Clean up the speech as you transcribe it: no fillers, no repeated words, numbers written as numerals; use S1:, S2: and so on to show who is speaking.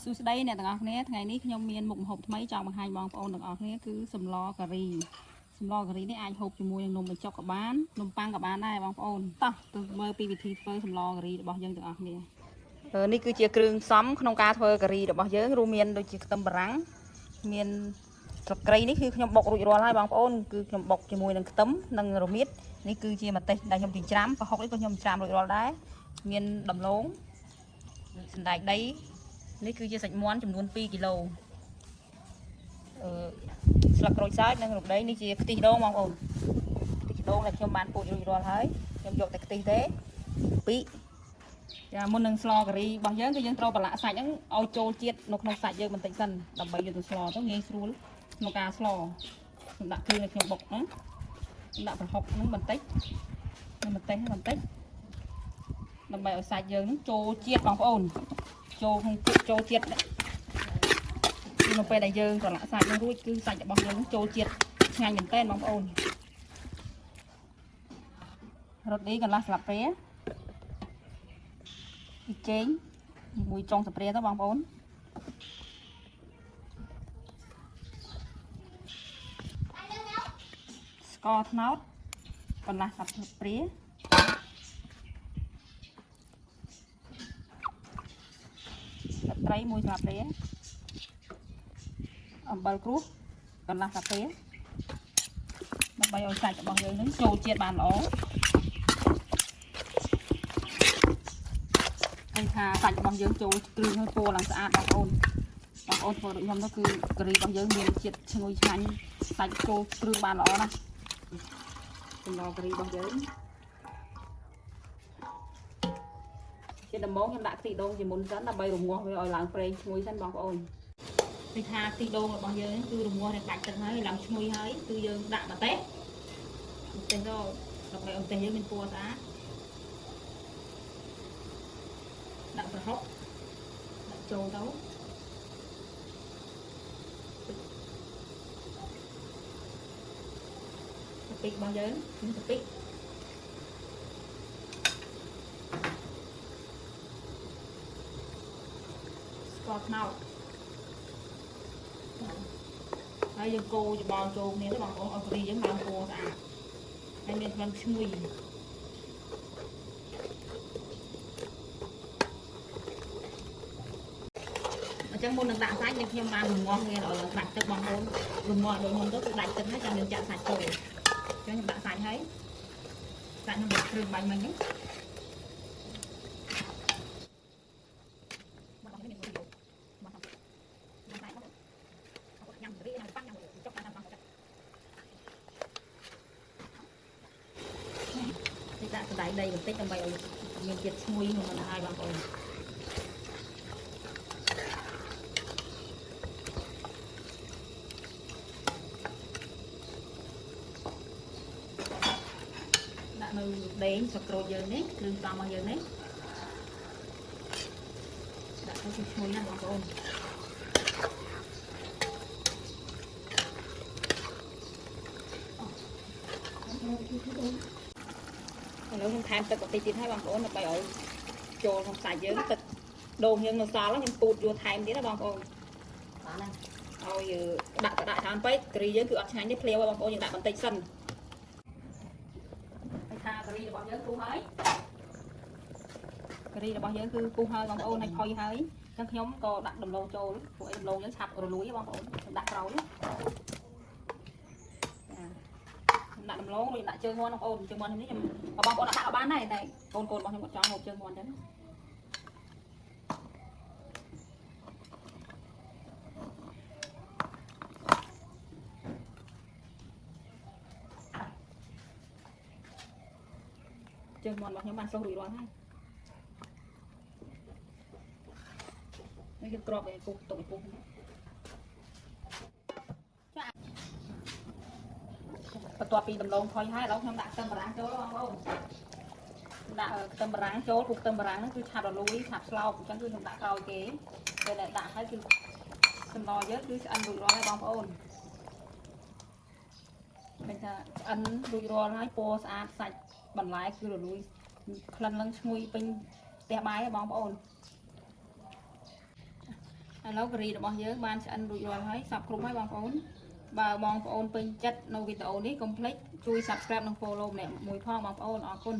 S1: សួស្តីអ្នកទាំងអស់គ្នាថ្ងៃនេះខ្ញុំមានមុខម្ហូបថ្មីចង់បង្ហាញបងប្អូនទាំងអស់គ្នាគឺសម្លការីនេះអាចហូបជាមួយនឹងនំបញ្ចុកក៏បាននំប៉័ងក៏បានដែរបងប្អូនតោះទៅមើលពីវិធីធ្វើសម្លការីរបស់យើងទាំងអស់គ្នានេះគឺជាគ្រឿងផ្សំក្នុងការធ្វើការីរបស់យើងរួមមានដូចជាខ្ទឹមបារាំងមានស្លឹកគ្រៃនេះគឺខ្ញុំបុករួចរាល់ហើយបងប្អូនគឺខ្ញុំបុកជាមួយនឹងខ្ទឹមនិងរមៀតនេះគឺជាម្ទេសដែលខ្ញុំចិញ្ច្រាំប្រហុកនេះក៏ខ្ញុំចិញ្ច្រាំរួចរាល់ដែរមានដំឡូងសណ្តែកដីនេះគឺជាសាច់មាន់ចំនួន2គីឡូស្លឹកក្រូចសើចនិងរំដេងនេះជាខ្ទិះដូងបងប្អូនខ្ទិះដូងដែលខ្ញុំបានពូតរួចរាល់ហើយខ្ញុំយកតែខ្ទិះទេចាមុននឹងស្លការីរបស់យើងគឺយើងត្រូវប្រឡាក់សាច់ហ្នឹងឲ្យចូលជាតិនៅក្នុងសាច់យើងបន្តិចសិនដើម្បីយកទៅស្លទៅងាយស្រួលក្នុងការស្លខ្ញុំដាក់គ្រឿងដែលខ្ញុំបុកហ្នឹងខ្ញុំដាក់ប្រហុកហ្នឹងបន្តិចនិងម្ទេសបន្តិចដើម្បីឲ្យសាច់យើងហ្នឹងចូលជាតិបងប្អូនចូលជាតិគឺនៅពេលដែលយើងប្រឡាក់សាច់នឹងរួចគឺសាច់របស់យើងចូលជាតិឆ្ងាញ់មែនទែនបងប្អូនរត់នេះកន្លះស្លាបព្រាពីចេងមួយចុងស្លាបព្រាទៅបងប្អូនស្ករត្នោតកន្លះស្លាបព្រាត្រីមួយស្លាបព្រាអំបិលក្រួសកន្លះស្លាបព្រាដើម្បីឲ្យសាច់របស់យើងនឹងចូលជាតិបានល្អឃើញថាសាច់របស់យើងចូលគ្រឿងហើយពណ៌ឡើងស្អាតបងប្អូនធ្វើដូចខ្ញុំទៅគឺការីរបស់យើងមានជាតិឈ្ងុយឆ្ងាញ់សាច់ចូលគ្រឿងបានល្អណាស់សម្លការីរបស់យើងជាដំបូងខ្ញុំដាក់ខ្ទិះដូងជាមុនសិនដើម្បីរងាស់វាឲ្យឡើងប្រេងឈ្ងុយសិនបងប្អូនពីថាខ្ទិះដូងរបស់យើងគឺរងាស់នឹងដាច់ទឹកហើយឡើងឈ្ងុយហើយគឺយើងដាក់ម្ទេសទៅដើម្បីឲ្យម្ទេសយើងមានពណ៌ស្អាតដាក់ប្រហុកដាក់ចូលទៅកាពិរបស់យើងគឺកាពិស្ករត្នោតហើយយើងកូរច្បងចូលគ្នាទៅបងប្អូនឲ្យការីយើងឡើងពណ៌ស្អាតហើយមានក្លិនឈ្ងុយអញ្ចឹងមុននឹងដាក់សាច់យើងខ្ញុំបានរងាស់វាឲ្យឡើងដាច់ទឹកបងប្អូនរងាស់ដូចខ្ញុំទៅគឺដាច់ទឹកហើយចាំយើងចាក់សាច់ចូលអញ្ចឹងខ្ញុំដាក់សាច់ហើយសាច់នឹងគ្រឿងបាញ់មិញហ្នឹងដាក់សណ្តែកដីបន្តិចដើម្បីឲ្យមានជាតិឈ្ងុយក្នុងនោះឲ្យបងប្អូនដាក់នៅដេងស្លឹកក្រូចយើងនេះគ្រឿងផ្សំរបស់យើងនេះដាក់ទៅឈ្ងុយណាស់បងប្អូនឥឡូវខ្ញុំថែមទឹកបន្តិចទៀតឲ្យបងប្អូនដើម្បីឲ្យចូលក្នុងសាច់យើងទឹកដូងយើងនៅសល់ខ្ញុំពូតយកថែមទៀតណាបងប្អូនបានហើយឲ្យដាក់ច្រើនពេកការីយើងគឺអត់ឆ្ងាញ់ទេភ្លាវឲ្យបងប្អូនយើងដាក់បន្តិចសិនហើយថាការីរបស់យើងពុះហើយការីរបស់យើងគឺពុះហើយបងប្អូនហើយផុយហើយអញ្ចឹងខ្ញុំក៏ដាក់ដំឡូងចូលពួកឯដំឡូងយើងឆាប់រលួយបងប្អូនខ្ញុំដាក់ក្រោយដាក់ដំឡូងរួចដាក់ជើងមាន់បងប្អូនជើងមាន់នេះខ្ញុំបងប្អូនដាក់បានដែរតែកូនរបស់ខ្ញុំគាត់ចង់ហូបជើងមាន់ចឹងជើងមាន់របស់ខ្ញុំបានស្រុះរួចរាល់ហើយនេះគឺក្របឲ្យពុះទុកឲ្យពុះបន្ទាប់ពីដំឡូងផុយហើយឥឡូវខ្ញុំដាក់ខ្ទឹមបារាំងចូលបងប្អូនដាក់ខ្ទឹមបារាំងចូលពុះខ្ទឹមបារាំងហ្នឹងគឺឆាប់រលួយឆាប់ស្លោកអញ្ចឹងគឺខ្ញុំដាក់ក្រោយគេពេលដែលដាក់ហើយគឺសម្លយើងគឺឆ្អិនរួចរាល់ហើយបងប្អូនឃើញថាឆ្អិនរួចរាល់ហើយពណ៌ស្អាតសាច់បន្លែគឺរលួយក្លិននឹងឈ្ងុយពេញផ្ទះបាយបងប្អូន ឥឡូវការីរបស់យើងបានឆ្អិនរួចរាល់ហើយសព្វគ្រប់ហើយបងប្អូនបើបងប្អូនពេញចិត្តនៅវីដេអូនេះកុំភ្លេចជួយ Subscribe និង Follow ម្នាក់មួយផងបងប្អូនអរគុណ